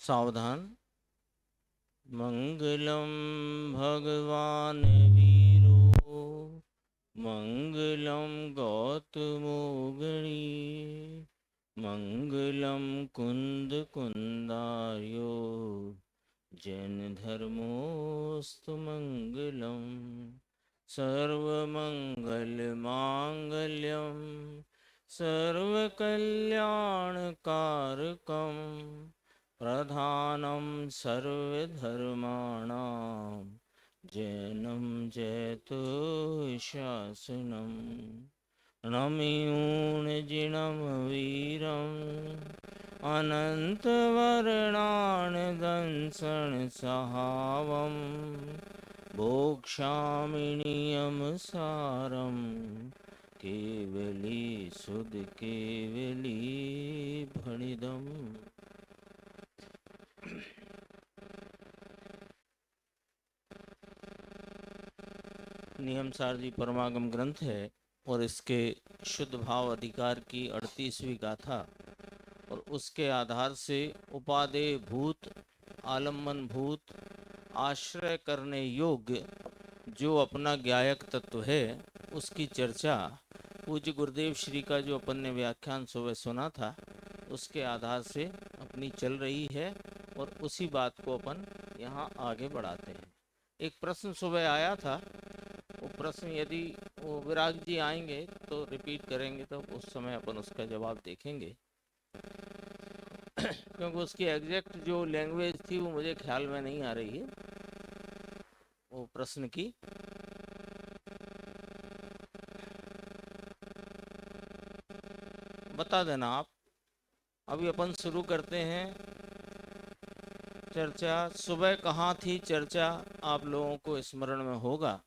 सावधान। मंगलम भगवान वीरो मंगलम गौतमोगणी मंगलम कुंद कुंदार्यो जैन धर्मोस्तु मंगलम सर्वमंगल मांगल्यम सर्वकल्याणकारकम प्रधानं सर्वधर्माणां जैनं जैतुशासनं नमयूणजिनं वीरम् अनन्तवर्णानदंसनसहावं भोक्ष्यामि नियमसारं केवली सुध केवली भणिदम्। नियमसार जी परमागम ग्रंथ है और इसके शुद्ध भाव अधिकार की 38वीं गाथा और उसके आधार से उपादेय भूत आलम्बन भूत आश्रय करने योग्य जो अपना ज्ञायक तत्व है उसकी चर्चा पूज्य गुरुदेव श्री का जो अपन ने व्याख्यान सुबह सुना था उसके आधार से अपनी चल रही है और उसी बात को अपन यहाँ आगे बढ़ाते हैं। एक प्रश्न सुबह आया था, वो प्रश्न यदि वो विराग जी आएंगे तो रिपीट करेंगे तो उस समय अपन उसका जवाब देखेंगे क्योंकि उसकी एग्जैक्ट जो लैंग्वेज थी वो मुझे ख्याल में नहीं आ रही है वो प्रश्न की। बता देना आप। अभी अपन शुरू करते हैं चर्चा। सुबह कहाँ थी चर्चा, आप लोगों को स्मरण में होगा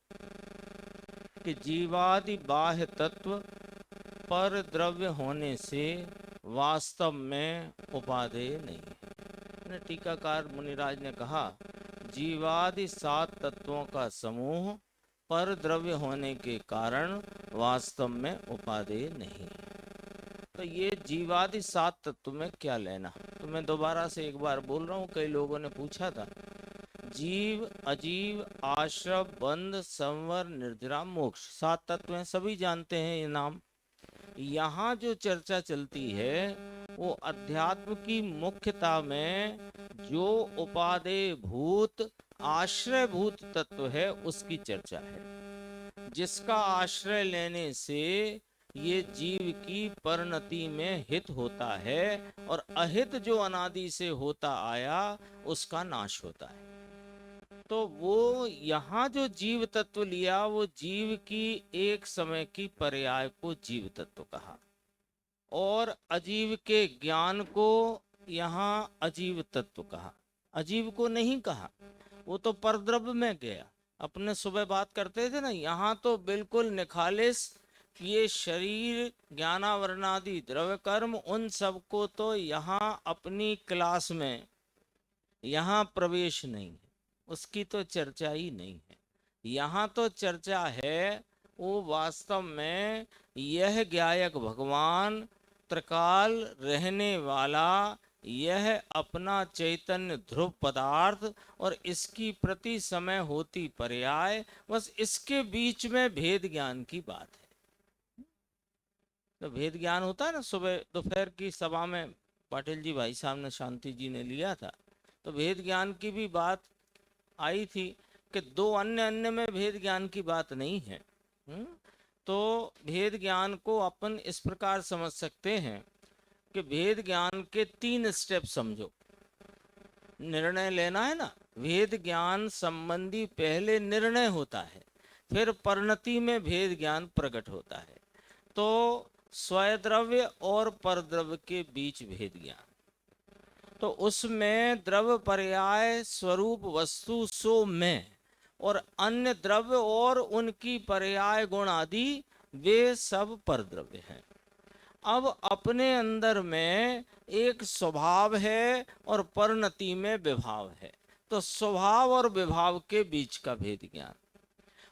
कि जीवादि बाह्य तत्व पर द्रव्य होने से वास्तव में उपादेय नहीं है। टीकाकार मुनिराज ने कहा जीवादि 7 तत्वों का समूह पर द्रव्य होने के कारण वास्तव में उपादेय नहीं है। तो ये जीवादि 7 तत्व में क्या लेना, तो मैं दोबारा से एक बार बोल रहा हूँ। कई लोगों ने पूछा था जीव अजीव आश्रव बंध संवर निर्जरा मोक्ष 7 तत्व हैं, सभी जानते हैं ये नाम। यहाँ जो चर्चा चलती है वो अध्यात्म की मुख्यता में जो उपादेय भूत आश्रय भूत तत्व है उसकी चर्चा है, जिसका आश्रय लेने से ये जीव की परिणति में हित होता है और अहित जो अनादि से होता आया उसका नाश होता है। तो वो यहाँ जो जीव तत्व लिया वो जीव की एक समय की पर्याय को जीव तत्व कहा और अजीव के ज्ञान को यहाँ अजीव तत्व कहा। अजीव को नहीं कहा, वो तो परद्रव्य में गया। अपने सुबह बात करते थे ना, यहाँ तो बिल्कुल निखालिस ये शरीर ज्ञानावरणादि द्रव्य कर्म उन सबको तो यहाँ अपनी क्लास में यहाँ प्रवेश नहीं है, उसकी तो चर्चा ही नहीं है। यहाँ तो चर्चा है वो वास्तव में यह ज्ञायक भगवान त्रिकाल रहने वाला यह अपना चैतन्य ध्रुव पदार्थ और इसकी प्रति समय होती पर्याय, बस इसके बीच में भेद ज्ञान की बात है। तो भेद ज्ञान होता है ना, सुबह दोपहर की सभा में पाटिल जी भाई साहब ने शांति जी ने लिया था, तो भेद ज्ञान की भी बात आई थी कि दो अन्य में भेद ज्ञान की बात नहीं है। तो भेद ज्ञान को अपन इस प्रकार समझ सकते हैं कि भेद ज्ञान के 3 स्टेप समझो। निर्णय लेना है ना, भेद ज्ञान संबंधी पहले निर्णय होता है, फिर परिणति में भेद ज्ञान प्रकट होता है। तो स्वयद्रव्य और परद्रव्य के बीच भेद ज्ञान, तो उसमें द्रव्य पर्याय स्वरूप वस्तु सो में और अन्य द्रव्य और उनकी पर्याय गुण आदि वे सब परद्रव्य हैं। अब अपने अंदर में एक स्वभाव है और परिणति में विभाव है, तो स्वभाव और विभाव के बीच का भेद ज्ञान।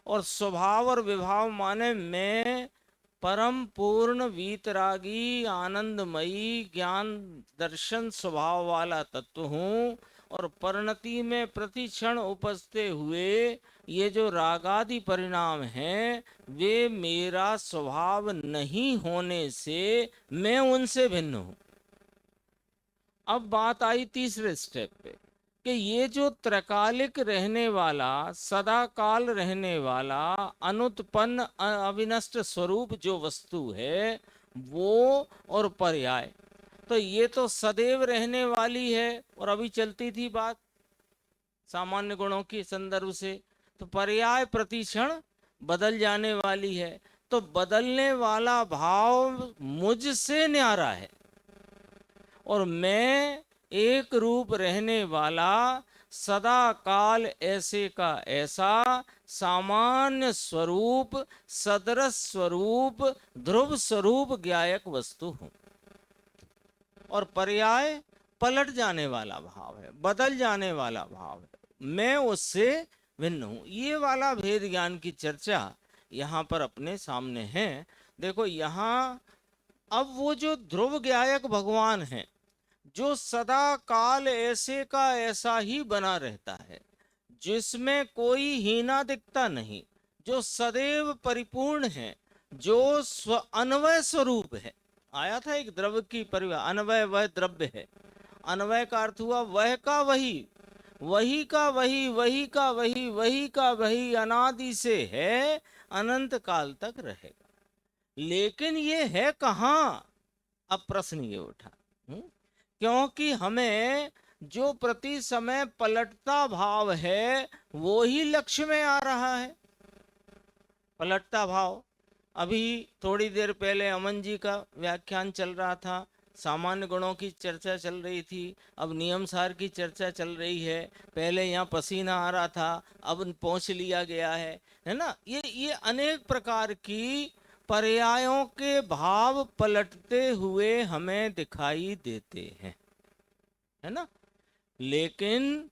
और स्वभाव और विभाव माने मैं परम पूर्ण वीतरागी आनंदमयी ज्ञान दर्शन स्वभाव वाला तत्व हूँ, और परिणति में प्रति क्षण उपजते हुए ये जो रागादि परिणाम हैं वे मेरा स्वभाव नहीं होने से मैं उनसे भिन्न हूँ। अब बात आई तीसरे स्टेप पे कि ये जो त्रकालिक रहने वाला, सदा काल रहने वाला, अनुत्पन्न अविनष्ट स्वरूप जो वस्तु है वो और पर्याय, तो ये तो सदैव रहने वाली है। और अभी चलती थी बात सामान्य गुणों के संदर्भ से, तो पर्याय प्रतिक्षण बदल जाने वाली है। तो बदलने वाला भाव मुझसे न्यारा है, और मैं एक रूप रहने वाला, सदा काल ऐसे का ऐसा सामान्य स्वरूप, सदरस स्वरूप, ध्रुव स्वरूप ज्ञायक वस्तु हूं। और पर्याय पलट जाने वाला भाव है, बदल जाने वाला भाव है, मैं उससे भिन्न हूं। ये वाला भेद ज्ञान की चर्चा यहाँ पर अपने सामने है। देखो यहाँ अब वो जो ध्रुव ज्ञायक भगवान है, जो सदा काल ऐसे का ऐसा ही बना रहता है, जिसमें कोई हीना दिखता नहीं, जो सदैव परिपूर्ण है, जो अन्वय स्वरूप है। आया था एक द्रव्य की परिभाषा, अन्वय वह द्रव्य है। अन्वय का अर्थ हुआ वह का वही, वही का वही, वही का वही, वही का वही, अनादि से है, अनंत काल तक रहेगा। लेकिन ये है कहाँ? अब प्रश्न ये उठा, क्योंकि हमें जो प्रति समय पलटता भाव है वो ही लक्ष्य में आ रहा है। पलटता भाव, अभी थोड़ी देर पहले अमन जी का व्याख्यान चल रहा था, सामान्य गुणों की चर्चा चल रही थी, अब नियम सार की चर्चा चल रही है। पहले यहाँ पसीना आ रहा था, अब पहुँच लिया गया है ना। ये अनेक प्रकार की पर्यायों के भाव पलटते हुए हमें दिखाई देते हैं, है ना। लेकिन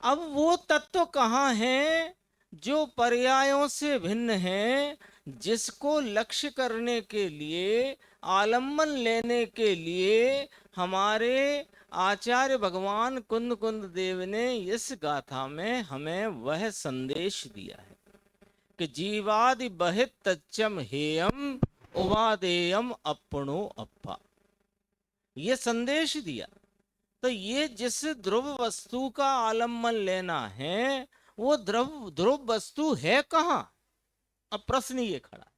अब वो तत्व कहाँ है जो पर्यायों से भिन्न है, जिसको लक्ष्य करने के लिए, आलम्बन लेने के लिए हमारे आचार्य भगवान कुंद कुंद देव ने इस गाथा में हमें वह संदेश दिया है कि जीवादि बहित तच्चम हेयम उपादेयम अपनो अप्पा, ये संदेश दिया। तो ये जिस ध्रुव वस्तु का आलम्बन लेना है वो ध्रुव वस्तु है कहाँ? अब प्रश्न ये खड़ा,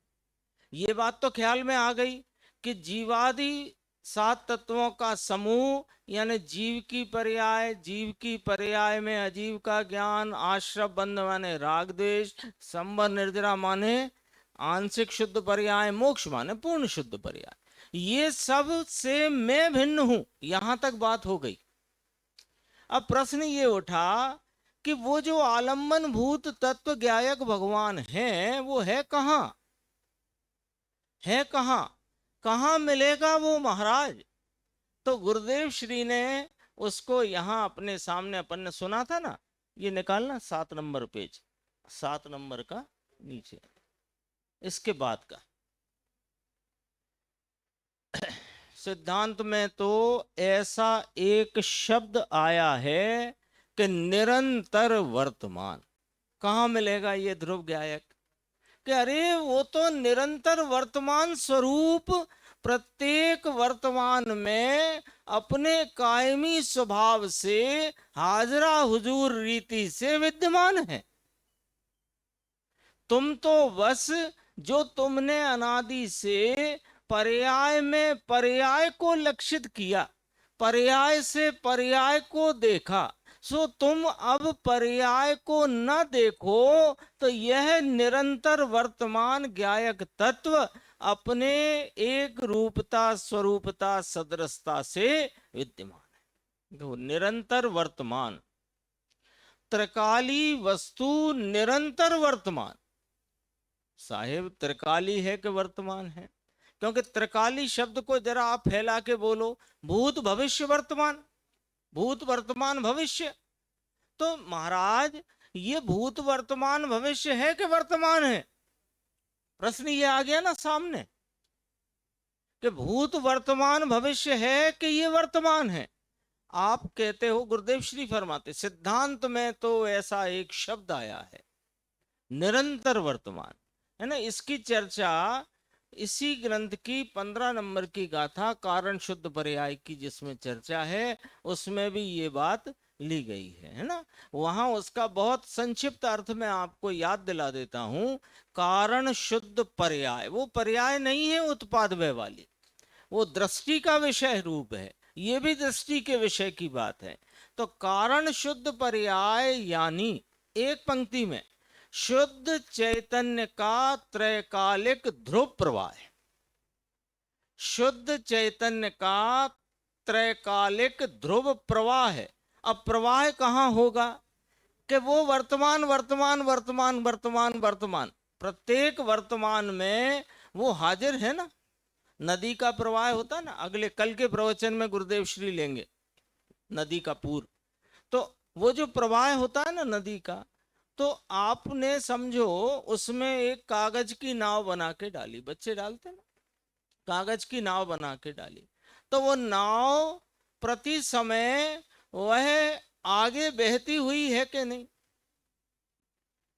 ये बात तो ख्याल में आ गई कि जीवादि 7 तत्वों का समूह, यानी जीव की पर्याय, जीव की पर्याय में अजीव का ज्ञान, आश्रव बंध माने राग द्वेष, संबर निर्जरा माने आंशिक शुद्ध पर्याय, मोक्ष माने पूर्ण शुद्ध पर्याय, ये सब से मैं भिन्न हूं। यहां तक बात हो गई। अब प्रश्न ये उठा कि वो जो आलम्बन भूत तत्व ज्ञायक भगवान है वो है कहाँ? है कहाँ? कहाँ मिलेगा वो महाराज? तो गुरुदेव श्री ने उसको यहाँ अपने सामने, अपन ने सुना था ना, ये निकालना 7 नंबर पेज, 7 नंबर का नीचे, इसके बाद का सिद्धांत में तो ऐसा एक शब्द आया है कि निरंतर वर्तमान। कहाँ मिलेगा ये ध्रुव ज्ञायक? कि अरे वो तो निरंतर वर्तमान स्वरूप प्रत्येक वर्तमान में अपने कायमी स्वभाव से हाजरा हुजूर रीति से विद्यमान है। तुम तो बस जो तुमने अनादि से पर्याय में पर्याय को लक्षित किया, पर्याय से पर्याय को देखा, सो तुम अब पर्याय को न देखो तो यह निरंतर वर्तमान ज्ञायक तत्व अपने एक रूपता, स्वरूपता, सदृशता से विद्यमान है। तो निरंतर वर्तमान, त्रिकाली वस्तु निरंतर वर्तमान। साहेब त्रिकाली है कि वर्तमान है? क्योंकि त्रिकाली शब्द को जरा आप फैला के बोलो, भूत भविष्य वर्तमान, भूत वर्तमान भविष्य। तो महाराज ये भूत वर्तमान भविष्य है कि वर्तमान है? प्रश्न ये आ गया ना सामने कि भूत वर्तमान भविष्य है कि ये वर्तमान है। आप कहते हो, गुरुदेव श्री फरमाते, सिद्धांत में तो ऐसा एक शब्द आया है, निरंतर वर्तमान, है ना। इसकी चर्चा इसी ग्रंथ की 15 नंबर की गाथा कारण शुद्ध पर्याय की जिसमें चर्चा है, उसमें भी ये बात ली गई है ना। वहां उसका बहुत संक्षिप्त अर्थ में आपको याद दिला देता हूं। कारण शुद्ध पर्याय, वो पर्याय नहीं है उत्पाद व्यय वाली, वो दृष्टि का विषय रूप है, ये भी दृष्टि के विषय की बात है। तो कारण शुद्ध पर्याय यानी एक पंक्ति में शुद्ध चैतन्य का त्रैकालिक ध्रुव प्रवाह है। शुद्ध चैतन्य का त्रैकालिक ध्रुव प्रवाह है। अब प्रवाह कहां होगा कि वो वर्तमान वर्तमान वर्तमान वर्तमान वर्तमान, प्रत्येक वर्तमान में वो हाजिर है ना। नदी का प्रवाह होता है ना, अगले कल के प्रवचन में गुरुदेव श्री लेंगे नदी का पूर। तो वो जो प्रवाह होता है ना नदी का, तो आपने समझो उसमें एक कागज की नाव बना के डाली, बच्चे डालते ना, कागज की नाव बना के डाली, तो वो नाव प्रति समय वह आगे बहती हुई है कि नहीं,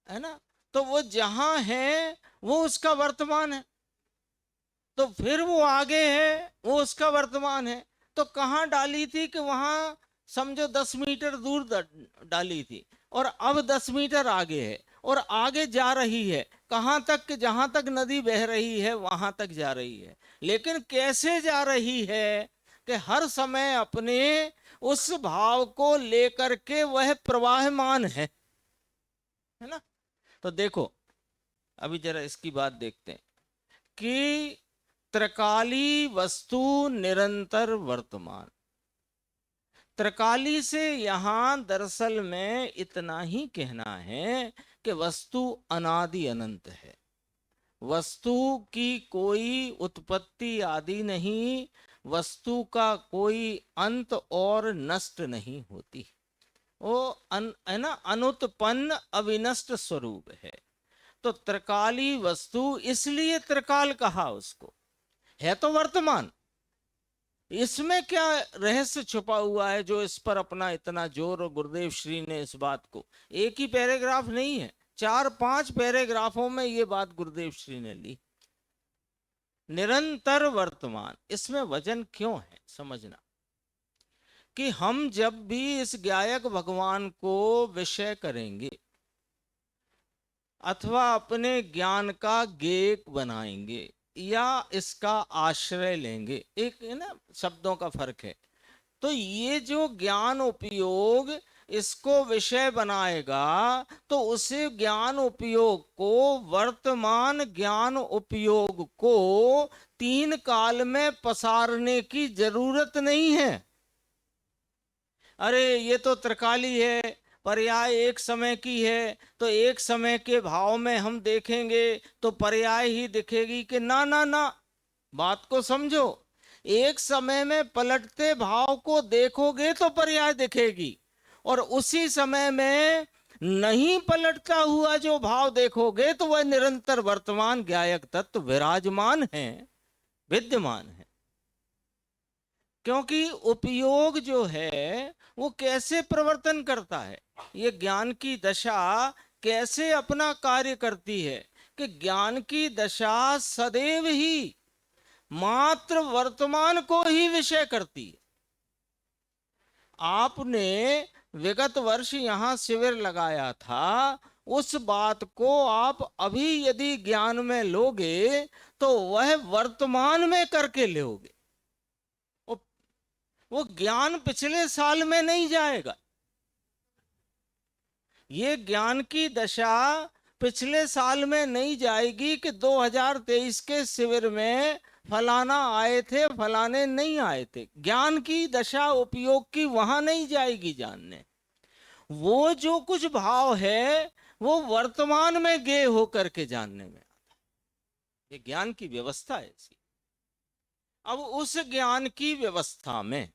है ना। तो वो जहां है वो उसका वर्तमान है, तो फिर वो आगे है वो उसका वर्तमान है। तो कहाँ डाली थी कि वहां समझो 10 मीटर दूर डाली थी, और अब 10 मीटर आगे है, और आगे जा रही है कहाँ तक कि जहां तक नदी बह रही है वहां तक जा रही है। लेकिन कैसे जा रही है कि हर समय अपने उस भाव को लेकर के वह प्रवाहमान है ना। तो देखो अभी जरा इसकी बात देखते हैं कि त्रिकाली वस्तु निरंतर वर्तमान। त्रिकाली से यहां दरअसल में इतना ही कहना है कि वस्तु अनादि अनंत है, वस्तु की कोई उत्पत्ति आदि नहीं, वस्तु का कोई अंत और नष्ट नहीं होती, वो है ना, अनुत्पन्न अविनष्ट स्वरूप है। तो त्रिकाली वस्तु इसलिए त्रिकाल कहा उसको, है तो वर्तमान। इसमें क्या रहस्य छुपा हुआ है जो इस पर अपना इतना जोर, और गुरुदेव श्री ने इस बात को, एक ही पैराग्राफ नहीं है, 4-5 पैराग्राफों में ये बात गुरुदेव श्री ने ली। निरंतर वर्तमान, इसमें वजन क्यों है समझना कि हम जब भी इस गायक भगवान को विषय करेंगे अथवा अपने ज्ञान का गेक बनाएंगे या इसका आश्रय लेंगे, एक है ना शब्दों का फर्क है, तो ये जो ज्ञान उपयोग इसको विषय बनाएगा, तो उसे ज्ञान उपयोग को, वर्तमान ज्ञान उपयोग को 3 काल में पसारने की जरूरत नहीं है। अरे ये तो त्रिकाली है, पर्याय एक समय की है, तो एक समय के भाव में हम देखेंगे तो पर्याय ही दिखेगी कि ना ना ना, बात को समझो। एक समय में पलटते भाव को देखोगे तो पर्याय दिखेगी, और उसी समय में नहीं पलटता हुआ जो भाव देखोगे तो वह निरंतर वर्तमान ज्ञायक तत्व विराजमान है, विद्यमान है। क्योंकि उपयोग जो है वो कैसे प्रवर्तन करता है, ये ज्ञान की दशा कैसे अपना कार्य करती है, कि ज्ञान की दशा सदैव ही मात्र वर्तमान को ही विषय करती है। आपने विगत वर्ष यहां शिविर लगाया था, उस बात को आप अभी यदि ज्ञान में लोगे तो वह वर्तमान में करके लोगे, वो ज्ञान पिछले साल में नहीं जाएगा। ये ज्ञान की दशा पिछले साल में नहीं जाएगी कि 2023 के शिविर में फलाना आए थे फलाने नहीं आए थे। ज्ञान की दशा उपयोग की वहां नहीं जाएगी जानने। वो जो कुछ भाव है वो वर्तमान में गे होकर के जानने में आता है। ये ज्ञान की व्यवस्था है ऐसी। अब उस ज्ञान की व्यवस्था में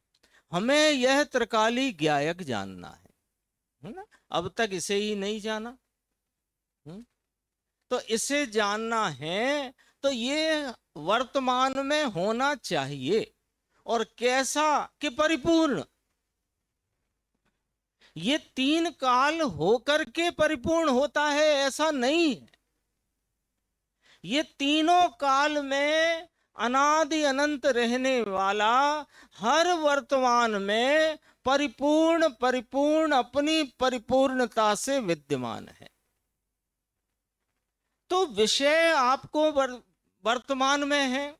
हमें यह त्रिकाली ज्ञायक जानना है ना। अब तक इसे ही नहीं जाना। तो इसे जानना है तो ये वर्तमान में होना चाहिए। और कैसा कि परिपूर्ण। ये तीन काल होकर के परिपूर्ण होता है ऐसा नहीं है। ये तीनों काल में अनादि अनंत रहने वाला, हर वर्तमान में परिपूर्ण परिपूर्ण अपनी परिपूर्णता से विद्यमान है। तो विषय आपको वर्तमान में है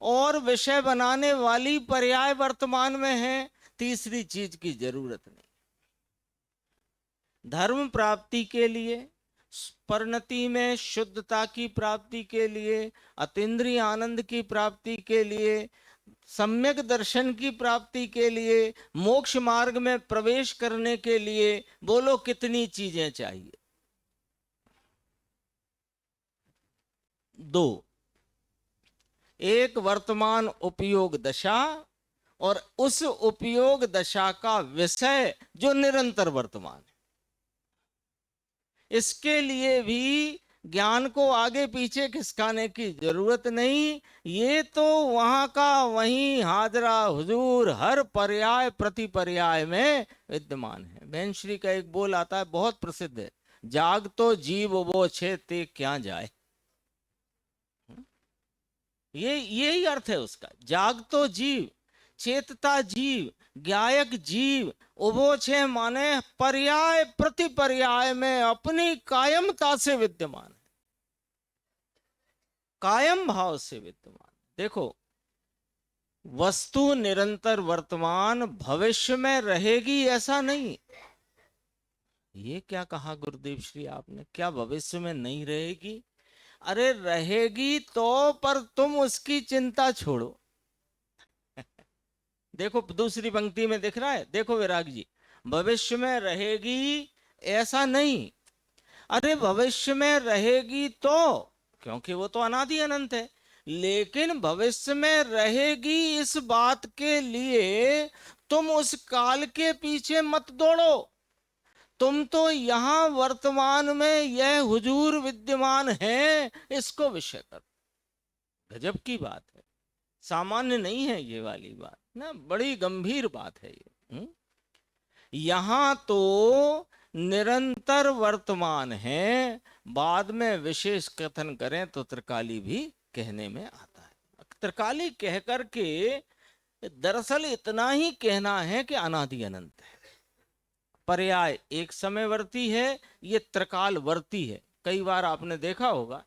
और विषय बनाने वाली पर्याय वर्तमान में है। तीसरी चीज की जरूरत नहीं। धर्म प्राप्ति के लिए, परिणति में शुद्धता की प्राप्ति के लिए, अतीन्द्रिय आनंद की प्राप्ति के लिए, सम्यक दर्शन की प्राप्ति के लिए, मोक्ष मार्ग में प्रवेश करने के लिए, बोलो कितनी चीजें चाहिए? दो। एक वर्तमान उपयोग दशा और उस उपयोग दशा का विषय जो निरंतर वर्तमान है। इसके लिए भी ज्ञान को आगे पीछे खिसकाने की जरूरत नहीं। ये तो वहां का वहीं हाजरा हुजूर हर पर्याय प्रति पर्याय में विद्यमान है। बहन श्री का एक बोल आता है, बहुत प्रसिद्ध है, जाग तो जीव वो छे ते क्या जाए। ये यही अर्थ है उसका। जाग तो जीव, चेतता जीव, ज्ञायक जीव, उभो छे माने पर्याय प्रति पर्याय में अपनी कायमता से विद्यमान है, कायम भाव से विद्यमान। देखो, वस्तु निरंतर वर्तमान भविष्य में रहेगी ऐसा नहीं। ये क्या कहा गुरुदेव श्री आपने? क्या भविष्य में नहीं रहेगी? अरे रहेगी तो, पर तुम उसकी चिंता छोड़ो। देखो दूसरी पंक्ति में दिख रहा है, देखो विराग जी, भविष्य में रहेगी ऐसा नहीं। अरे भविष्य में रहेगी तो, क्योंकि वो तो अनादि अनंत है। लेकिन भविष्य में रहेगी इस बात के लिए तुम उस काल के पीछे मत दौड़ो। तुम तो यहां वर्तमान में यह हुजूर विद्यमान है, इसको विषय करो। गजब की बात है, सामान्य नहीं है ये वाली बात ना, बड़ी गंभीर बात है ये। यहां तो निरंतर वर्तमान है, बाद में विशेष कथन करें तो त्रिकाली भी कहने में आता है। त्रिकाली कह करके दरअसल इतना ही कहना है कि अनादि अनंत है, पर्याय एक समयवर्ती है, ये त्रिकाल वर्ती है। कई बार आपने देखा होगा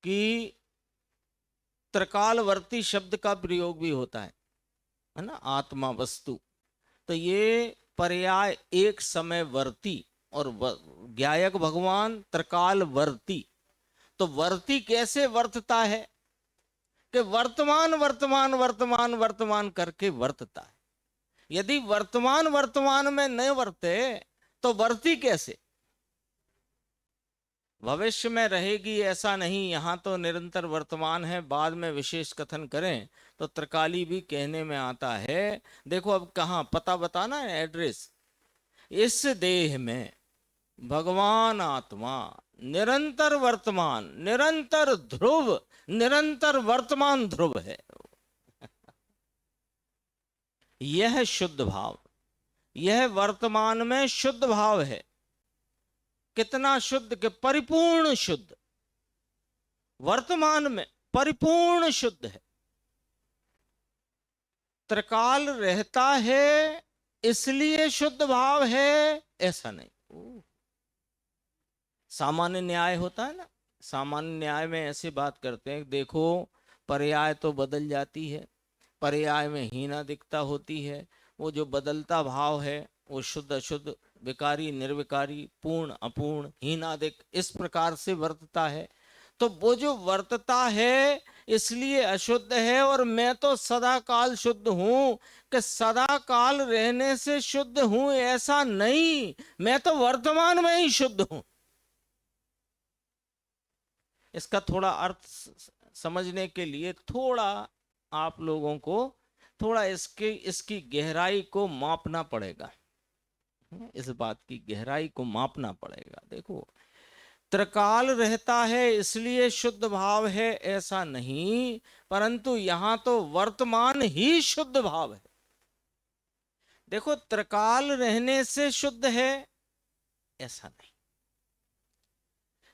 कि त्रिकालवर्ती शब्द का प्रयोग भी होता है ना, आत्मा वस्तु। तो ये पर्याय एक समयवर्ती और ज्ञायक भगवान त्रिकालवर्ती। तो वर्ती कैसे वर्तता है कि वर्तमान वर्तमान वर्तमान वर्तमान करके वर्तता है। यदि वर्तमान वर्तमान में न वर्ते तो वर्ती कैसे? भविष्य में रहेगी ऐसा नहीं, यहां तो निरंतर वर्तमान है, बाद में विशेष कथन करें तो त्रिकाली भी कहने में आता है। देखो अब कहां पता बताना है, एड्रेस। इस देह में भगवान आत्मा निरंतर वर्तमान, निरंतर ध्रुव, निरंतर वर्तमान ध्रुव है। यह शुद्ध भाव, यह वर्तमान में शुद्ध भाव है। कितना शुद्ध के परिपूर्ण शुद्ध, वर्तमान में परिपूर्ण शुद्ध है। त्रिकाल रहता है इसलिए शुद्ध भाव है ऐसा नहीं। सामान्य न्याय होता है ना, सामान्य न्याय में ऐसे बात करते हैं, देखो पर्याय तो बदल जाती है, पर्याय में हीनादिकता होती है, वो जो बदलता भाव है वो शुद्ध अशुद्ध, विकारी निर्विकारी, पूर्ण अपूर्ण, हीनादिक, इस प्रकार से वर्तता है। तो वो जो वर्तता है इसलिए अशुद्ध है। और मैं तो सदा काल शुद्ध हूं कि सदा काल रहने से शुद्ध हूं ऐसा नहीं, मैं तो वर्तमान में ही शुद्ध हूं। इसका थोड़ा अर्थ समझने के लिए थोड़ा आप लोगों को थोड़ा इसकी गहराई को मापना पड़ेगा, इस बात की गहराई को मापना पड़ेगा। देखो, त्रिकाल रहता है इसलिए शुद्ध भाव है ऐसा नहीं, परंतु यहां तो वर्तमान ही शुद्ध भाव है। देखो, त्रिकाल रहने से शुद्ध है ऐसा नहीं,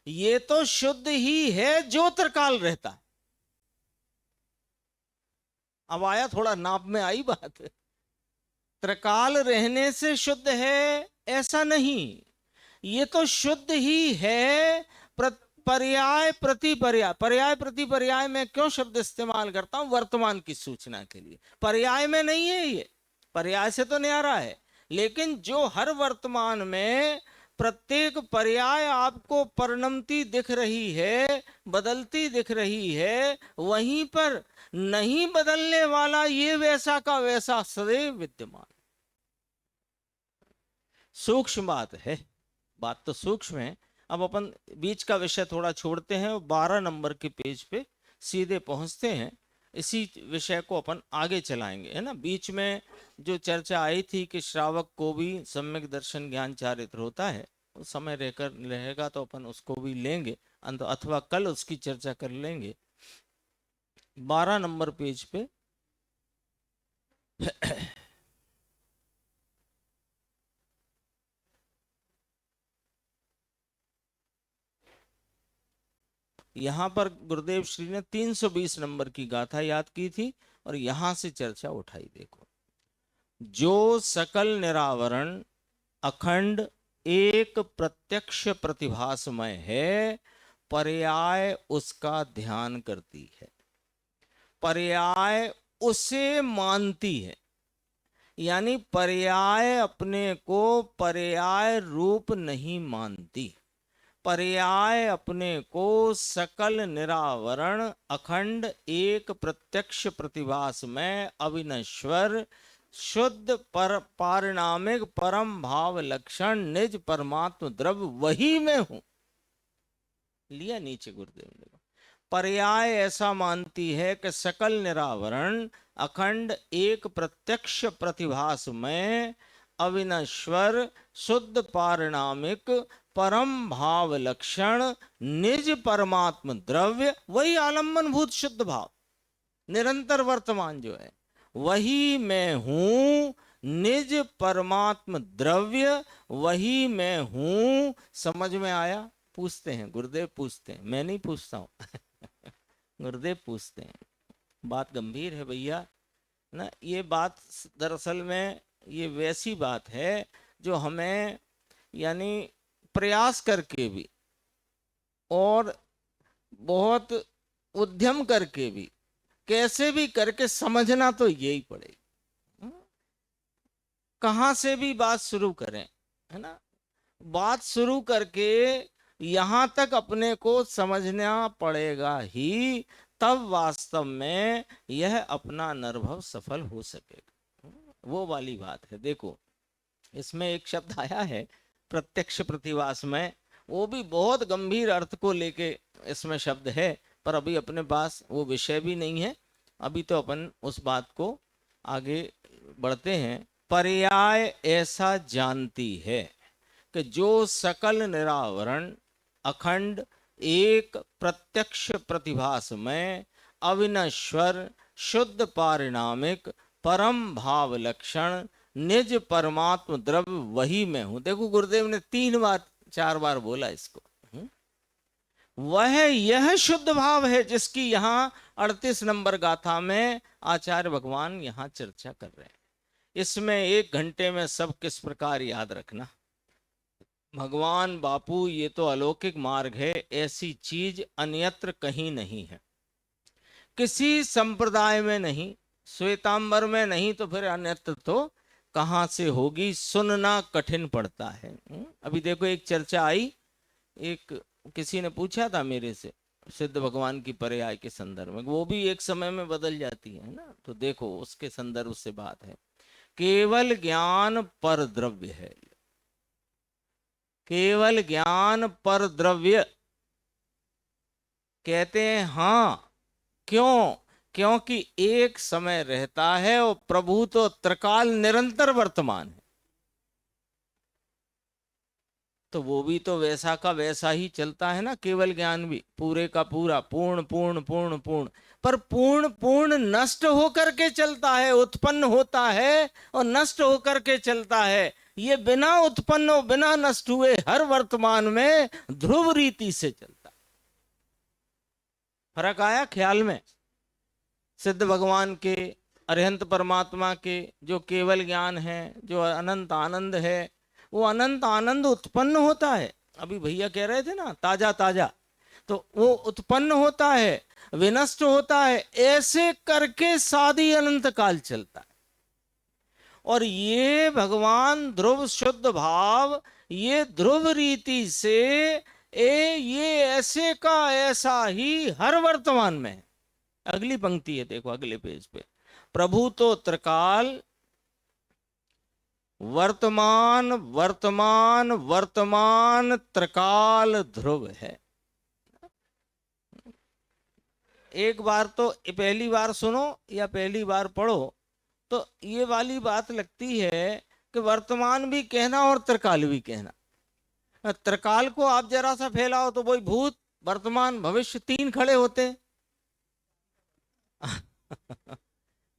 ये तो शुद्ध ही है जो त्रिकाल रहता है। अब आया, थोड़ा नाप में आई बात। त्रिकाल रहने से शुद्ध है ऐसा नहीं, ये तो शुद्ध ही है। पर्याय प्रतिपर्याय, पर्याय प्रतिपर्याय में क्यों शब्द इस्तेमाल करता हूं? वर्तमान की सूचना के लिए। पर्याय में नहीं है ये, पर्याय से तो न्यारा है, लेकिन जो हर वर्तमान में प्रत्येक पर्याय आपको परिणमती दिख रही है, बदलती दिख रही है, वहीं पर नहीं बदलने वाला ये वैसा का वैसा सदैव विद्यमान। सूक्ष्म बात है, बात तो सूक्ष्म है। अब अपन बीच का विषय थोड़ा छोड़ते हैं और 12 नंबर के पेज पे सीधे पहुंचते हैं। इसी विषय को अपन आगे चलाएंगे, है ना। बीच में जो चर्चा आई थी कि श्रावक को भी सम्यक दर्शन ज्ञान चारित्र होता है, उस समय रहकर रहेगा तो अपन उसको भी लेंगे, अथवा कल उसकी चर्चा कर लेंगे। 12 नंबर पेज पे यहां पर गुरुदेव श्री ने 320 नंबर की गाथा याद की थी और यहां से चर्चा उठाई। देखो, जो सकल निरावरण अखंड एक प्रत्यक्ष प्रतिभासमय है, पर्याय उसका ध्यान करती है, पर्याय उसे मानती है। यानी पर्याय अपने को पर्याय रूप नहीं मानती, पर्याय अपने को सकल निरावरण अखंड एक प्रत्यक्ष प्रतिभास में अविनश्वर शुद्ध पर पारिणामिक परम भाव लक्षण निज परमात्म द्रव्य वही में हूं। लिया नीचे गुरुदेव ने, पर्याय ऐसा मानती है कि सकल निरावरण अखंड एक प्रत्यक्ष प्रतिभास में अविनश्वर शुद्ध पारिणामिक परम भाव लक्षण निज परमात्म द्रव्य वही आलम्बन भूत शुद्ध भाव निरंतर वर्तमान जो है वही मैं हूं, निज परमात्म द्रव्य वही मैं हूं। समझ में आया? पूछते हैं गुरुदेव, पूछते हैं, मैं नहीं पूछता हूं गुरुदेव पूछते हैं। बात गंभीर है भैया ना। ये बात दरअसल में ये वैसी बात है जो हमें यानी प्रयास करके भी और बहुत उद्यम करके भी कैसे भी करके समझना तो यही पड़ेगा। कहां से भी बात शुरू करें, है ना, बात शुरू करके यहां तक अपने को समझना पड़ेगा ही, तब वास्तव में यह अपना अनुभव सफल हो सकेगा। वो वाली बात है। देखो, इसमें एक शब्द आया है प्रत्यक्ष प्रतिभास में, वो भी बहुत गंभीर अर्थ को लेके इसमें शब्द है, पर अभी अपने पास वो विषय भी नहीं है। अभी तो अपन उस बात को आगे बढ़ते हैं। पर्याय ऐसा जानती है कि जो सकल निरावरण अखंड एक प्रत्यक्ष प्रतिभास में अविनश्वर शुद्ध पारिणामिक परम भाव लक्षण निज परमात्म द्रव्य वही मैं हूं। देखो, गुरुदेव ने 3 बार 4 बार बोला इसको। वह यह शुद्ध भाव है जिसकी यहां 38 नंबर गाथा में आचार्य भगवान यहां चर्चा कर रहे हैं। इसमें 1 घंटे में सब किस प्रकार याद रखना। भगवान बापू, ये तो अलौकिक मार्ग है, ऐसी चीज अन्यत्र कहीं नहीं है, किसी संप्रदाय में नहीं, श्वेतांबर में नहीं, तो फिर अन्यत्र तो कहां से होगी? सुनना कठिन पड़ता है। अभी देखो, एक चर्चा आई, एक किसी ने पूछा था मेरे से सिद्ध भगवान की पर्याय के संदर्भ में, वो भी एक समय में बदल जाती है ना, तो देखो उसके संदर्भ से बात है। केवल ज्ञान पर द्रव्य है, केवल ज्ञान पर द्रव्य कहते हैं। हाँ, क्यों? क्योंकि एक समय रहता है और प्रभु तो त्रिकाल निरंतर वर्तमान है। तो वो भी तो वैसा का वैसा ही चलता है ना, केवल ज्ञान भी पूरे का पूरा पूर्ण पूर्ण पूर्ण पूर्ण, पर पूर्ण पूर्ण नष्ट होकर के चलता है, उत्पन्न होता है और नष्ट होकर के चलता है। ये बिना उत्पन्न और बिना नष्ट हुए हर वर्तमान में ध्रुव रीति से चलता। फर्क आया ख्याल में? सिद्ध भगवान के, अरिहंत परमात्मा के जो केवल ज्ञान है, जो अनंत आनंद है, वो अनंत आनंद उत्पन्न होता है। अभी भैया कह रहे थे ना ताजा ताजा, तो वो उत्पन्न होता है, विनष्ट होता है, ऐसे करके सादी अनंत काल चलता है। और ये भगवान ध्रुव शुद्ध भाव, ये ध्रुव रीति से ये ऐसे का ऐसा ही हर वर्तमान में है। अगली पंक्ति है, देखो अगले पेज पे, प्रभु तो त्रिकाल वर्तमान वर्तमान वर्तमान त्रिकाल ध्रुव है। एक बार तो पहली बार सुनो या पहली बार पढ़ो तो ये वाली बात लगती है कि वर्तमान भी कहना और त्रिकाल भी कहना। त्रिकाल को आप जरा सा फैलाओ तो वही भूत वर्तमान भविष्य तीन खड़े होते।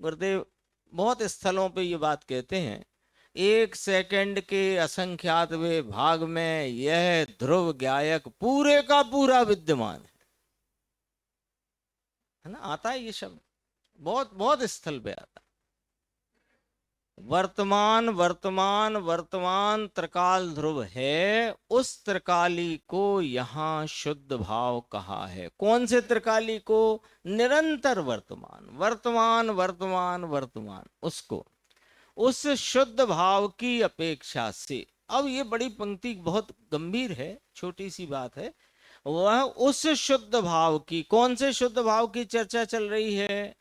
गुरुदेव बहुत स्थलों पे ये बात कहते हैं, एक सेकंड के असंख्यात वे भाग में यह ध्रुव ज्ञायक पूरे का पूरा विद्यमान है ना। आता है ये शब्द, बहुत बहुत स्थल पे आता है। वर्तमान वर्तमान वर्तमान त्रिकाल ध्रुव है, उस त्रिकाली को यहाँ शुद्ध भाव कहा है। कौन से त्रिकाली को? निरंतर वर्तमान वर्तमान वर्तमान वर्तमान, उसको, उस शुद्ध भाव की अपेक्षा से। अब ये बड़ी पंक्ति बहुत गंभीर है, छोटी सी बात है। वह उस शुद्ध भाव की, कौन से शुद्ध भाव की चर्चा चल रही है?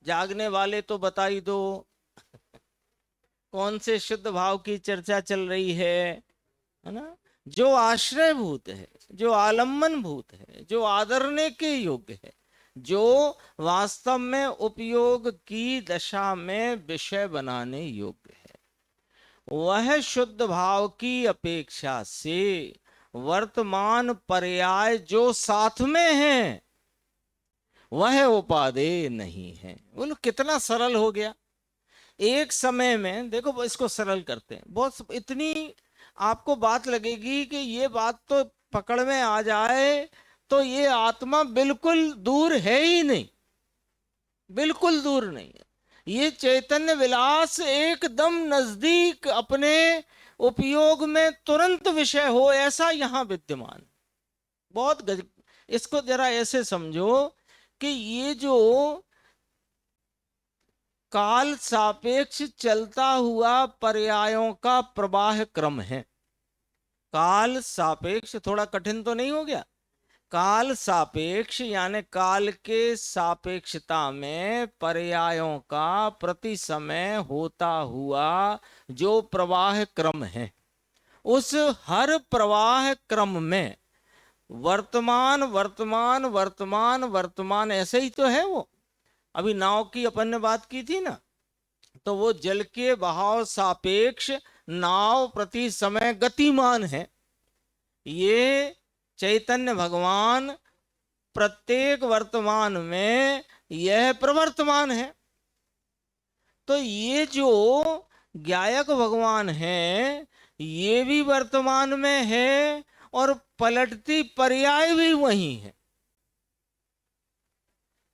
जागने वाले तो बता ही दो, कौन से शुद्ध भाव की चर्चा चल रही है ना? जो आश्रय भूत है, जो आलम्बन भूत है, जो आदरने के योग्य है, जो वास्तव में उपयोग की दशा में विषय बनाने योग्य है, वह शुद्ध भाव की अपेक्षा से वर्तमान पर्याय जो साथ में है वह उपादेय नहीं है। बोलो कितना सरल हो गया। एक समय में देखो, इसको सरल करते हैं, बहुत इतनी आपको बात लगेगी कि ये बात तो पकड़ में आ जाए तो ये आत्मा बिल्कुल दूर है ही नहीं, बिल्कुल दूर नहीं है। ये चैतन्य विलास एकदम नजदीक, अपने उपयोग में तुरंत विषय हो, ऐसा यहां विद्यमान। बहुत इसको जरा ऐसे समझो कि ये जो काल सापेक्ष चलता हुआ पर्यायों का प्रवाह क्रम है, काल सापेक्ष, थोड़ा कठिन तो नहीं हो गया? काल सापेक्ष यानी काल के सापेक्षता में पर्यायों का प्रति समय होता हुआ जो प्रवाह क्रम है, उस हर प्रवाह क्रम में वर्तमान वर्तमान वर्तमान वर्तमान ऐसे ही तो है। वो अभी नाव की अपन ने बात की थी ना, तो वो जल के बहाव सापेक्ष नाव प्रति समय गतिमान है। ये चैतन्य भगवान प्रत्येक वर्तमान में यह प्रवर्तमान है। तो ये जो ज्ञायक भगवान है ये भी वर्तमान में है और पलटती पर्याय भी वही है।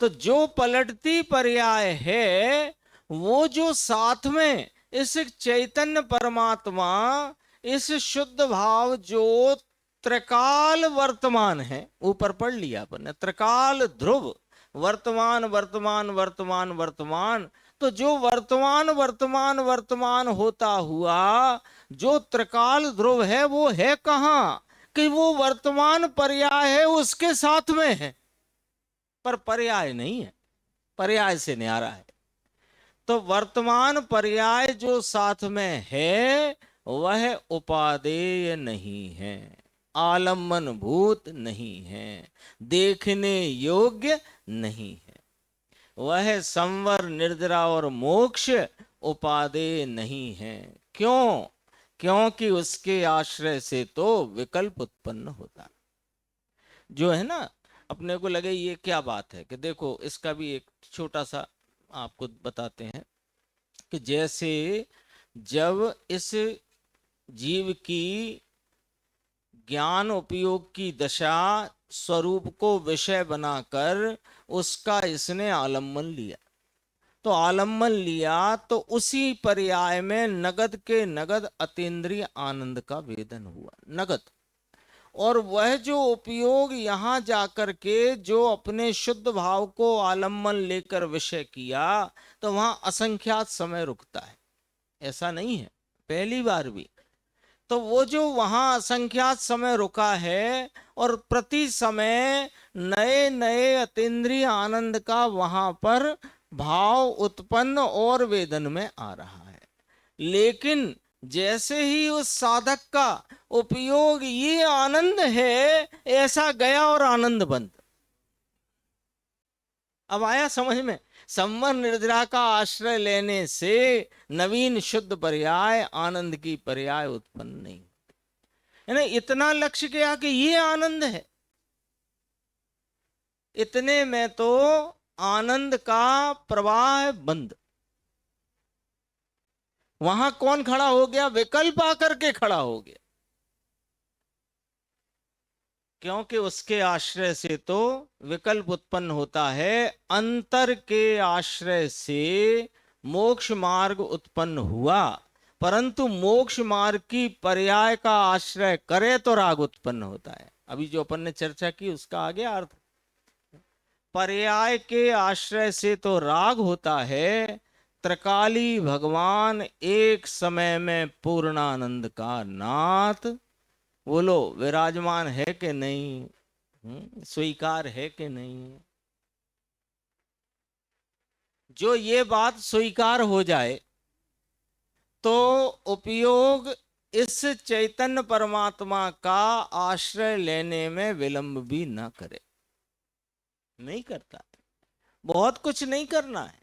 तो जो पलटती पर्याय है वो जो साथ में इस चैतन्य परमात्मा, इस शुद्ध भाव जो त्रिकाल वर्तमान है, ऊपर पढ़ लिया अपन ने, त्रिकाल ध्रुव वर्तमान वर्तमान वर्तमान वर्तमान। तो जो वर्तमान वर्तमान वर्तमान होता हुआ जो त्रिकाल ध्रुव है वो है कहाँ? कि वो वर्तमान पर्याय है, उसके साथ में है, पर पर्याय नहीं है, पर्याय से न्यारा है। तो वर्तमान पर्याय जो साथ में है वह उपादेय नहीं है, आलम्बन भूत नहीं है, देखने योग्य नहीं है। वह संवर निर्जरा और मोक्ष उपादेय नहीं है। क्यों? क्योंकि उसके आश्रय से तो विकल्प उत्पन्न होता है। जो है ना, अपने को लगे ये क्या बात है, कि देखो इसका भी एक छोटा सा आपको बताते हैं कि जैसे जब इस जीव की ज्ञान उपयोग की दशा स्वरूप को विषय बनाकर उसका इसने आलम्बन लिया, तो आलम्बन लिया तो उसी पर्याय में नगद के नगद अतीन्द्रिय आनंद का वेदन हुआ, नगद। और वह जो उपयोग यहाँ जाकर के जो अपने शुद्ध भाव को आलम्बन लेकर विषय किया, तो वहां असंख्यात समय रुकता है, ऐसा नहीं है पहली बार भी। तो वो जो वहां असंख्यात समय रुका है और प्रति समय नए नए अतीन्द्रिय आनंद का वहां पर भाव उत्पन्न और वेदन में आ रहा है। लेकिन जैसे ही उस साधक का उपयोग ये आनंद है, ऐसा गया और आनंद बंद। अब आया समझ में? संवर निर्जरा का आश्रय लेने से नवीन शुद्ध पर्याय आनंद की पर्याय उत्पन्न नहीं, है ना। इतना लक्ष्य किया कि ये आनंद है, इतने में तो आनंद का प्रवाह बंद। वहां कौन खड़ा हो गया? विकल्प आकर के खड़ा हो गया, क्योंकि उसके आश्रय से तो विकल्प उत्पन्न होता है। अंतर के आश्रय से मोक्ष मार्ग उत्पन्न हुआ, परंतु मोक्ष मार्ग की पर्याय का आश्रय करे तो राग उत्पन्न होता है। अभी जो अपन ने चर्चा की उसका आगे अर्थ, पर्याय के आश्रय से तो राग होता है। त्रिकाली भगवान एक समय में पूर्णानंद का नाथ, बोलो विराजमान है कि नहीं, स्वीकार है कि नहीं? जो ये बात स्वीकार हो जाए तो उपयोग इस चैतन्य परमात्मा का आश्रय लेने में विलंब भी ना करे, नहीं करता है। बहुत कुछ नहीं करना है,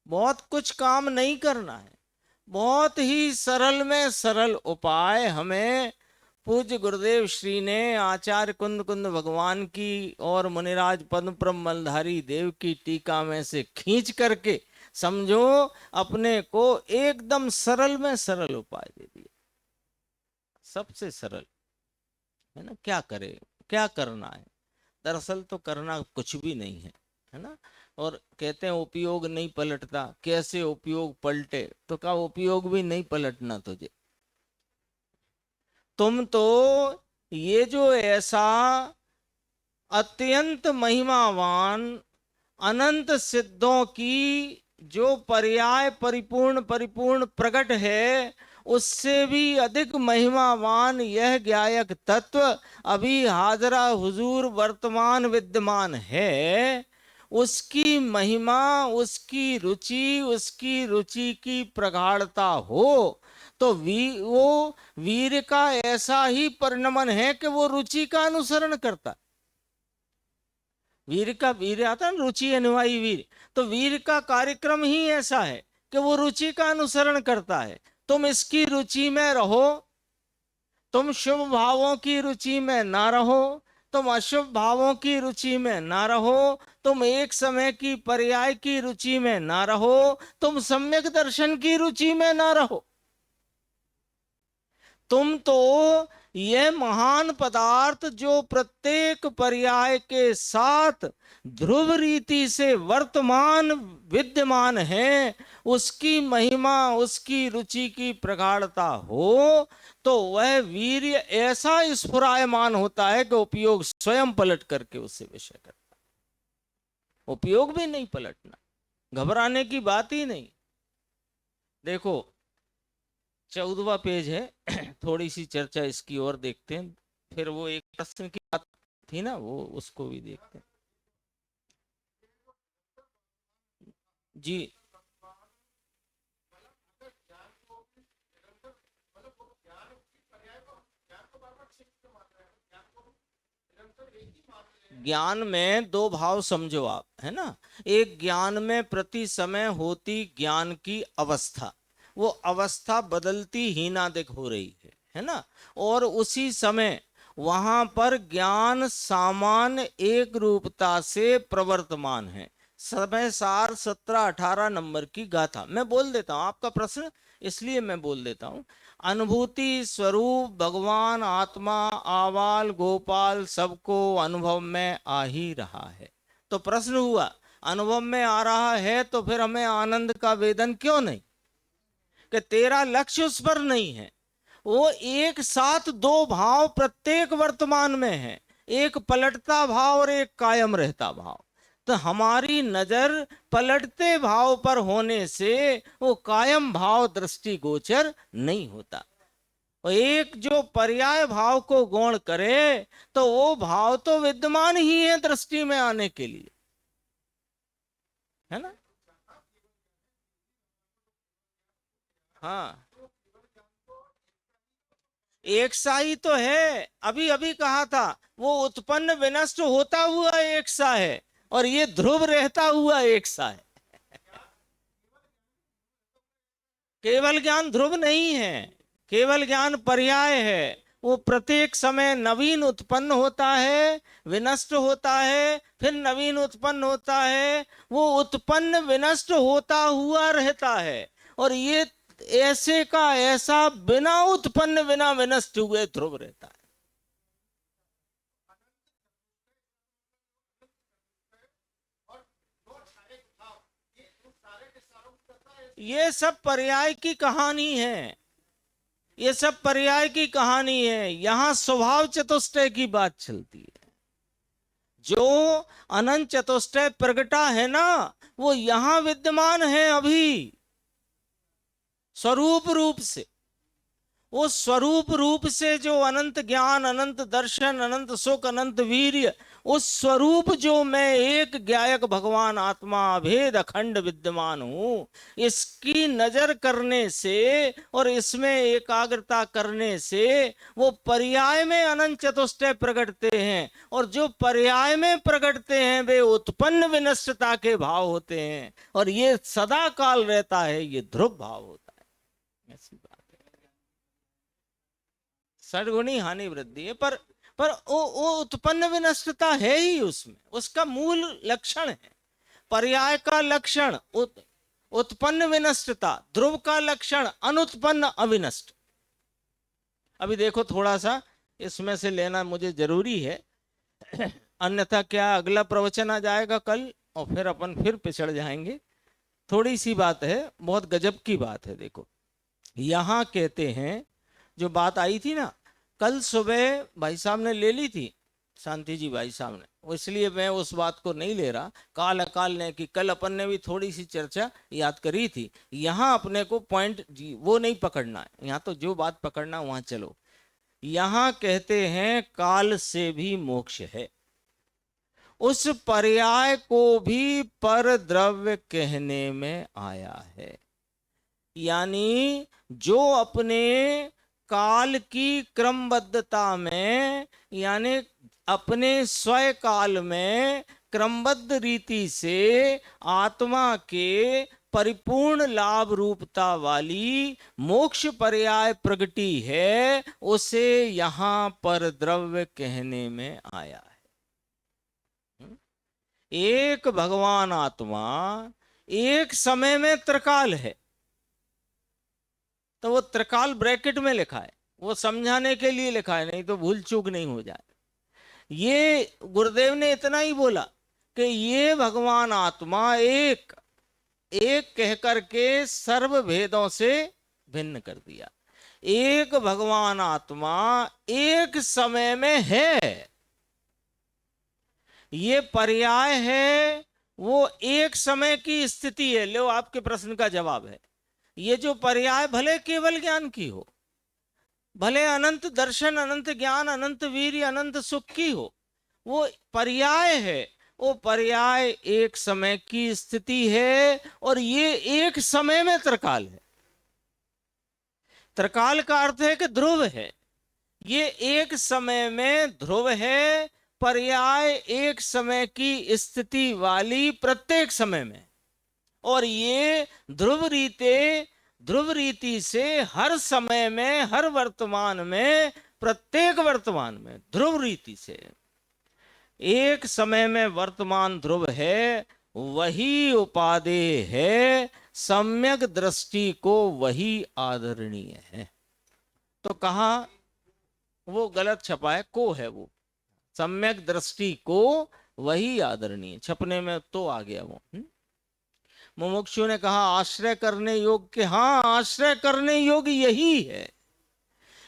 बहुत कुछ काम नहीं करना है, बहुत ही सरल में सरल उपाय हमें पूज्य गुरुदेव श्री ने आचार्य कुंद कुंद भगवान की और मुनिराज पद्म मलधारी देव की टीका में से खींच करके समझो अपने को एकदम सरल में सरल उपाय दे दिया, सबसे सरल, है ना। क्या करे, क्या करना है? दरअसल तो करना कुछ भी नहीं है, है ना। और कहते हैं उपयोग नहीं पलटता, कैसे उपयोग पलटे? तो क्या उपयोग भी नहीं पलटना तुझे। तुम तो ये जो ऐसा अत्यंत महिमावान अनंत सिद्धों की जो पर्याय परिपूर्ण परिपूर्ण प्रकट है, उससे भी अधिक महिमावान यह ज्ञायक तत्व अभी हाजरा हुजूर वर्तमान विद्यमान है। उसकी महिमा, उसकी रुचि की प्रगाढ़ता हो तो वो वीर का ऐसा ही परिणमन है कि वो रुचि का अनुसरण करता। वीर का, वीर आता है रुचि अनुयायी वीर, तो वीर का कार्यक्रम ही ऐसा है कि वो रुचि का अनुसरण करता है। तुम इसकी रुचि में रहो, तुम शुभ भावों की रुचि में ना रहो, तुम अशुभ भावों की रुचि में ना रहो, तुम एक समय की पर्याय की रुचि में ना रहो, तुम सम्यक दर्शन की रुचि में ना रहो। तुम तो यह महान पदार्थ जो प्रत्येक पर्याय के साथ ध्रुव रीति से वर्तमान विद्यमान है, उसकी महिमा, उसकी रुचि की प्रगाढ़ता हो तो वह वीर्य ऐसा स्फुरायमान होता है कि उपयोग स्वयं पलट करके उससे विषय करता। उपयोग भी नहीं पलटना, घबराने की बात ही नहीं। देखो 14वां पेज है, थोड़ी सी चर्चा इसकी और देखते हैं, फिर वो एक प्रश्न की बात थी ना, वो उसको भी देखते हैं जी। ज्ञान में दो भाव समझो आप, है ना। एक ज्ञान में प्रति समय होती ज्ञान की अवस्था, वो अवस्था बदलती हीनादिक हो रही है ना। और उसी समय वहां पर ज्ञान सामान्य एक रूपता से प्रवर्तमान है। समय सार 17-18 नंबर की गाथा मैं बोल देता हूं, आपका प्रश्न इसलिए मैं बोल देता हूं। अनुभूति स्वरूप भगवान आत्मा आवाल गोपाल सबको अनुभव में आ ही रहा है। तो प्रश्न हुआ अनुभव में आ रहा है तो फिर हमें आनंद का वेदन क्यों नहीं? कि तेरा लक्ष्य उस पर नहीं है। वो एक साथ दो भाव प्रत्येक वर्तमान में है, एक पलटता भाव और एक कायम रहता भाव। तो हमारी नजर पलटते भाव पर होने से वो कायम भाव दृष्टि गोचर नहीं होता। और एक जो पर्याय भाव को गौण करे तो वो भाव तो विद्यमान ही है दृष्टि में आने के लिए, है ना। हाँ, एक सा ही तो है, अभी अभी कहा था वो उत्पन्न विनष्ट होता हुआ एक सा है और ये ध्रुव रहता हुआ एक सा है। केवल ज्ञान ध्रुव नहीं है, केवल ज्ञान पर्याय है। वो प्रत्येक समय नवीन उत्पन्न होता है, विनष्ट होता है, फिर नवीन उत्पन्न होता है। वो उत्पन्न विनष्ट होता हुआ रहता है और ये ऐसे का ऐसा बिना उत्पन्न बिना विनष्ट हुए ध्रुव रहता है। ये सब पर्याय की कहानी है, ये सब पर्याय की कहानी है। यहां स्वभाव चतुष्टय की बात चलती है। जो अनंत चतुष्टय प्रगटा है ना, वो यहां विद्यमान है अभी स्वरूप रूप से। वो स्वरूप रूप से जो अनंत ज्ञान अनंत दर्शन अनंत सुख अनंत वीर्य, उस स्वरूप जो मैं एक ज्ञायक भगवान आत्मा अभेद अखंड विद्यमान हूं, इसकी नजर करने से और इसमें एकाग्रता करने से वो पर्याय में अनंत चतुष्टय प्रगटते हैं। और जो पर्याय में प्रगटते हैं वे उत्पन्न विनष्टता के भाव होते हैं और ये सदा काल रहता है, ये ध्रुव भाव होता है। ऐसी बात षडगुणी हानि वृद्धि है, पर वो उत्पन्न विनष्टता है ही उसमें, उसका मूल लक्षण है। पर्याय का लक्षण उत्पन्न विनष्टता, ध्रुव का लक्षण अनुत्पन्न अविनष्ट। अभी देखो थोड़ा सा इसमें से लेना मुझे जरूरी है, अन्यथा क्या अगला प्रवचन आ जाएगा कल और फिर अपन फिर पिछड़ जाएंगे। थोड़ी सी बात है, बहुत गजब की बात है। देखो यहां कहते हैं, जो बात आई थी ना कल सुबह भाई साहब ने ले ली थी, शांति जी भाई साहब ने, इसलिए मैं उस बात को नहीं ले रहा। काल अकाल ने कि कल अपन ने भी थोड़ी सी चर्चा याद करी थी। यहाँ अपने को पॉइंट जी वो नहीं पकड़ना है, यहाँ तो जो बात पकड़ना वहां चलो। यहाँ कहते हैं काल से भी मोक्ष है, उस पर्याय को भी पर द्रव्य कहने में आया है। यानी जो अपने काल की क्रमबद्धता में, यानी अपने स्वय काल में क्रमबद्ध रीति से आत्मा के परिपूर्ण लाभ रूपता वाली मोक्ष पर्याय प्रगटी है, उसे यहां पर द्रव्य कहने में आया है। एक भगवान आत्मा एक समय में त्रिकाल है, तो वो त्रिकाल ब्रैकेट में लिखा है, वो समझाने के लिए लिखा है, नहीं तो भूल चूक नहीं हो जाए। ये गुरुदेव ने इतना ही बोला कि ये भगवान आत्मा एक एक कह करके सर्व भेदों से भिन्न कर दिया। एक भगवान आत्मा एक समय में है, ये पर्याय है, वो एक समय की स्थिति है। लो आपके प्रश्न का जवाब है, ये जो पर्याय भले केवल ज्ञान की हो, भले अनंत दर्शन अनंत ज्ञान अनंत वीर्य अनंत सुख की हो, वो पर्याय है। वो पर्याय एक समय की स्थिति है और ये एक समय में त्रिकाल है। त्रिकाल का अर्थ है कि ध्रुव है, ये एक समय में ध्रुव है। पर्याय एक समय की स्थिति वाली प्रत्येक समय में, और ये ध्रुव रीते ध्रुव रीति से हर समय में, हर वर्तमान में, प्रत्येक वर्तमान में ध्रुव रीति से एक समय में वर्तमान ध्रुव है, वही उपादेय है, सम्यक दृष्टि को वही आदरणीय है। तो कहा वो गलत छपा है, को है वो, सम्यक दृष्टि को वही आदरणीय, छपने में तो आ गया वो। मुमुक्षु ने कहा आश्रय करने योग्य, हाँ आश्रय करने योग्य यही है,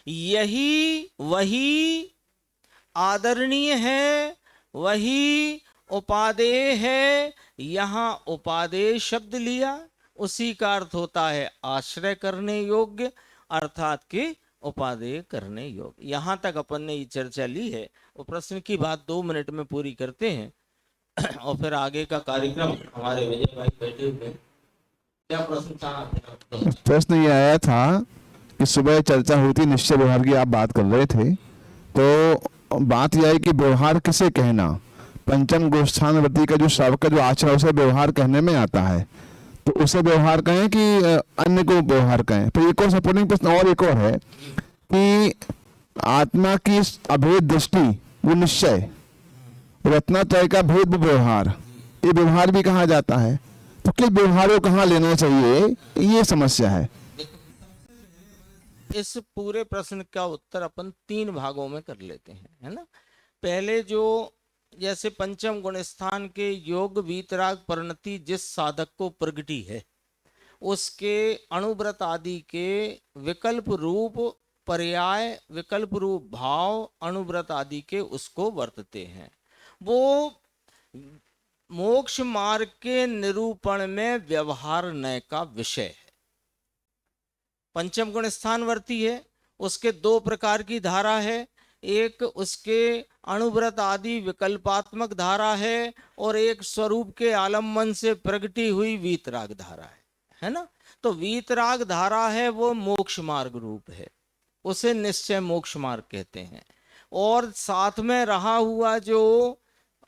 यही वही आदरणीय है, वही उपादेय है। यहां उपादेय शब्द लिया, उसी का अर्थ होता है आश्रय करने योग्य, अर्थात कि उपादेय करने योग्य। यहां तक अपन ने ये चर्चा ली है, वो प्रश्न की बात 2 मिनट में पूरी करते हैं और फिर आगे का कार्यक्रम हमारे विजय भाई बैठे हुए। क्या प्रश्न था? प्रश्न ये आया था कि सुबह चर्चा हुई थी, निश्चय व्यवहार की आप बात कर रहे थे, तो बात यह है कि व्यवहार किसे कहना, पंचम गोष्ठान व्रती का जो श्रावक का जो आचरण उसे व्यवहार कहने में आता है, तो उसे व्यवहार कहें कि अन्य को व्यवहार कहें। फिर एक और सपोर्टिंग प्रश्न और एक और है कि आत्मा की अभेद दृष्टि वो निश्चय, रत्नात्रय का भेद व्यवहार, ये व्यवहार भी कहा जाता है। तो किस व्यवहार को कहाँ लेना चाहिए, ये समस्या है। इस पूरे प्रश्न का उत्तर अपन 3 भागों में कर लेते हैं, है ना। पहले जो जैसे पंचम गुण स्थान के योग वीतराग परिणति जिस साधक को प्रगटी है, उसके अणुव्रत आदि के विकल्प रूप पर्याय, विकल्प रूप भाव अणुव्रत आदि के उसको वर्तते हैं। वो मोक्ष मार्ग के निरूपण में व्यवहार नय का विषय है। पंचम गुण स्थान वर्ती है, उसके 2 प्रकार की धारा है, एक उसके अणुव्रत आदि विकल्पात्मक धारा है और एक स्वरूप के आलम्बन से प्रगटी हुई वीतराग धारा है ना। तो वीतराग धारा है वो मोक्ष मार्ग रूप है, उसे निश्चय मोक्ष मार्ग कहते हैं। और साथ में रहा हुआ जो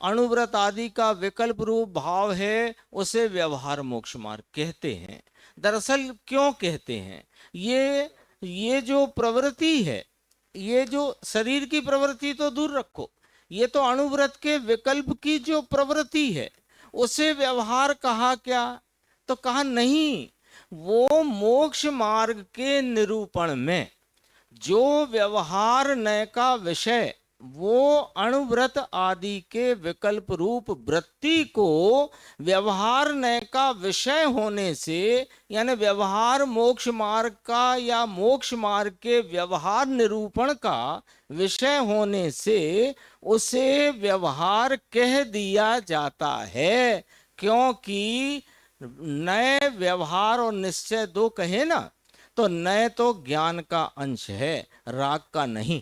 अणुव्रत आदि का विकल्प रूप भाव है उसे व्यवहार मोक्ष मार्ग कहते हैं। दरअसल क्यों कहते हैं, ये जो प्रवृत्ति है, ये जो शरीर की प्रवृत्ति तो दूर रखो, ये तो अणुव्रत के विकल्प की जो प्रवृत्ति है उसे व्यवहार कहा क्या, तो कहा नहीं, वो मोक्ष मार्ग के निरूपण में जो व्यवहार नय का विषय, वो अणुव्रत आदि के विकल्प रूप वृत्ति को व्यवहार नय का विषय होने से, यानी व्यवहार मोक्ष मार्ग का या मोक्ष मार्ग के व्यवहार निरूपण का विषय होने से उसे व्यवहार कह दिया जाता है। क्योंकि नय, व्यवहार और निश्चय 2 कहे ना, तो नय तो ज्ञान का अंश है, राग का नहीं।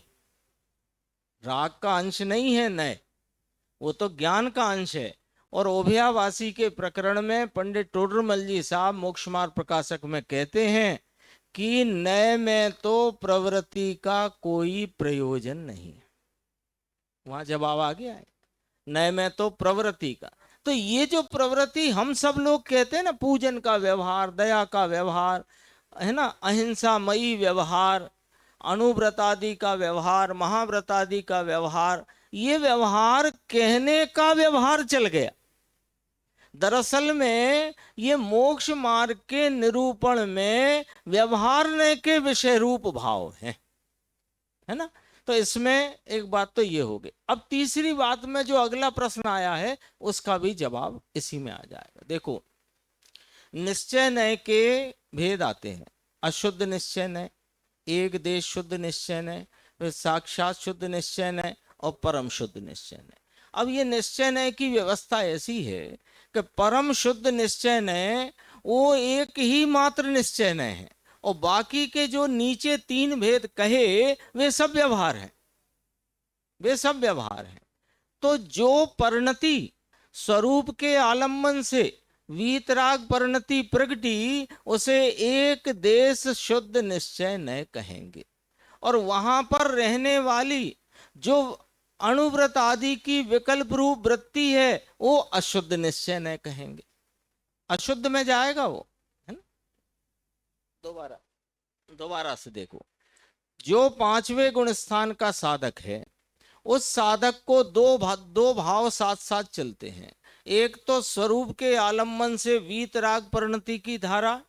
राग का अंश नहीं है नय, वो तो ज्ञान का अंश है। और ओभियावासी के प्रकरण में पंडित टोडरमल जी साहब मोक्ष मार्ग प्रकाशक में कहते हैं कि नय में तो प्रवृत्ति का कोई प्रयोजन नहीं, वहां जवाब आ गया है, नय में तो प्रवृत्ति का। तो ये जो प्रवृत्ति हम सब लोग कहते हैं ना, पूजन का व्यवहार, दया का व्यवहार, है ना, अहिंसा मयी व्यवहार, अणुव्रत आदि का व्यवहार, महाव्रत आदि का व्यवहार, ये व्यवहार कहने का व्यवहार चल गया। दरअसल में ये मोक्ष मार्ग के निरूपण में व्यवहार ने के विषय रूप भाव है ना। तो इसमें एक बात तो ये हो गई। अब तीसरी बात में जो अगला प्रश्न आया है उसका भी जवाब इसी में आ जाएगा। देखो, निश्चय नय के भेद आते हैं, अशुद्ध निश्चय नय, एक देश शुद्ध निश्चय नय, फिर साक्षात शुद्ध निश्चय नय और परम शुद्ध निश्चय नय। अब ये निश्चय नय की व्यवस्था ऐसी है कि परम शुद्ध निश्चय नय वो एक ही मात्र निश्चय नय है, और बाकी के जो नीचे 3 भेद कहे वे सब व्यवहार हैं, वे सब व्यवहार हैं। तो जो परिणति स्वरूप के आलम्बन से वीतराग परिणति प्रगटी, उसे एक देश शुद्ध निश्चय नय कहेंगे। और वहां पर रहने वाली जो अणुव्रत आदि की विकल्प रूप वृत्ति है वो अशुद्ध निश्चय नय कहेंगे, अशुद्ध में जाएगा वो, है ना। दोबारा से देखो, जो पांचवे गुण स्थान का साधक है, उस साधक को दो भाव साथ साथ चलते हैं। एक तो स्वरूप के आलम्बन से वीतराग परिणति की धारा,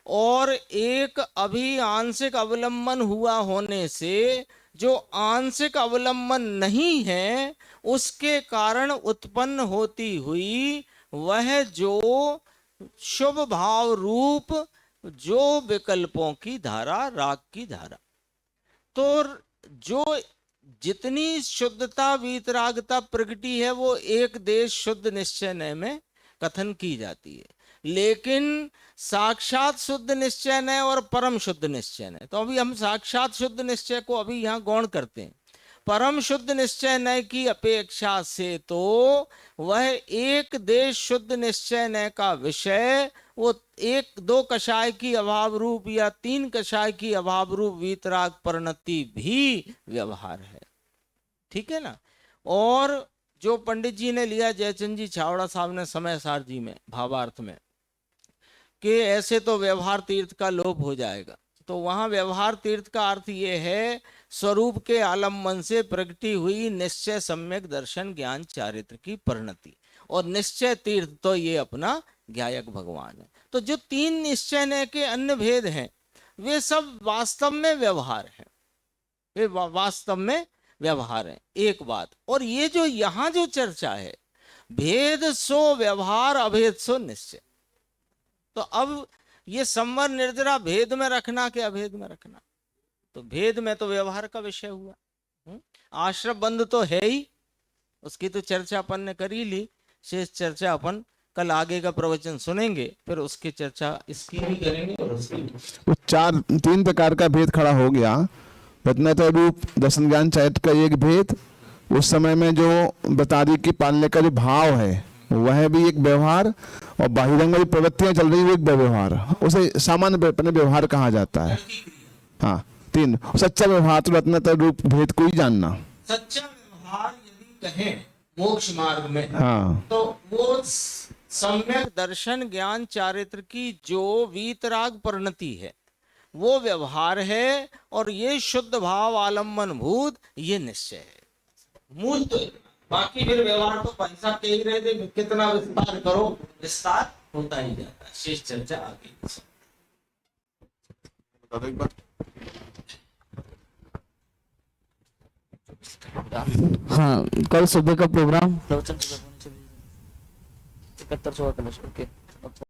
और एक अभी आंशिक अवलंबन हुआ होने से जो आंशिक अवलंबन नहीं है उसके कारण उत्पन्न होती हुई वह जो शुभ भाव रूप जो विकल्पों की धारा, राग की धारा। तो जो जितनी शुद्धता वीतरागता प्रगति है वो एक देश शुद्ध निश्चय नय में कथन की जाती है, लेकिन साक्षात शुद्ध निश्चय नय और परम शुद्ध निश्चय नय, तो अभी हम साक्षात शुद्ध निश्चय को अभी यहाँ गौण करते हैं। परम शुद्ध निश्चय नय की अपेक्षा से तो वह एक देश शुद्ध निश्चय नय का विषय वो एक दो कषाय की अभाव रूप या तीन कषाय की अभाव रूप वीतराग परिणति भी व्यवहार है, ठीक है ना। और जो पंडित जी ने लिया, जयचंद जी छावड़ा साहब ने समय सार जी में भावार्थ में, कि ऐसे तो व्यवहार तीर्थ का लोप हो जाएगा, तो वहां व्यवहार तीर्थ का अर्थ ये है स्वरूप के आलम्बन से प्रगटी हुई निश्चय सम्यक दर्शन ज्ञान चारित्र की परिणति, और निश्चय तीर्थ तो ये अपना ज्ञायक भगवान है। तो जो तीन निश्चय नय के अन्य भेद हैं वे सब वास्तव में व्यवहार है, वे वास्तव में व्यवहार है, एक बात। और ये जो यहाँ जो चर्चा है, भेद सो व्यवहार अभेद सो निश्चय, तो अब ये संवर निर्जरा भेद में रखना कि अभेद में रखना, तो भेद में तो व्यवहार का विषय हुआ। आश्रम बंद तो है ही, उसकी तो चर्चा अपन ने कर ही ली, शेष चर्चा अपन कल आगे का प्रवचन सुनेंगे, फिर उसकी चर्चा इसकी भी करेंगे और उसकी भी। तो तीन प्रकार का भेद खड़ा हो गया। रत्नत्रय रूप दर्शन ज्ञान चारित्र का एक भेद, उस समय में जो बतारी की पालने का जो भाव है वह भी एक व्यवहार, और बाहिरंग में प्रवृत्तियां चल रही है वो एक व्यवहार, उसे सामान्य व्यवहार कहा जाता है। हाँ, तीन। सच्चा व्यवहार तो रत्नत्रय रूप भेद को ही जानना। सच्चा व्यवहार यदि कहें मोक्ष मार्ग में, हाँ, तो वो सम्यक दर्शन ज्ञान चारित्र की जो वीतराग परिणति है वो व्यवहार है, और ये शुद्ध भाव आलम्बन भूत ये निश्चय है, मूल तो है। बाकी फिर व्यवहार तो भाई साहब कह ही रहे थे, कितना विस्तार करो विस्तार होता ही जाता है, शेष चर्चा आगे। हाँ, कल सुबह का प्रोग्राम 71 कलश। ओके।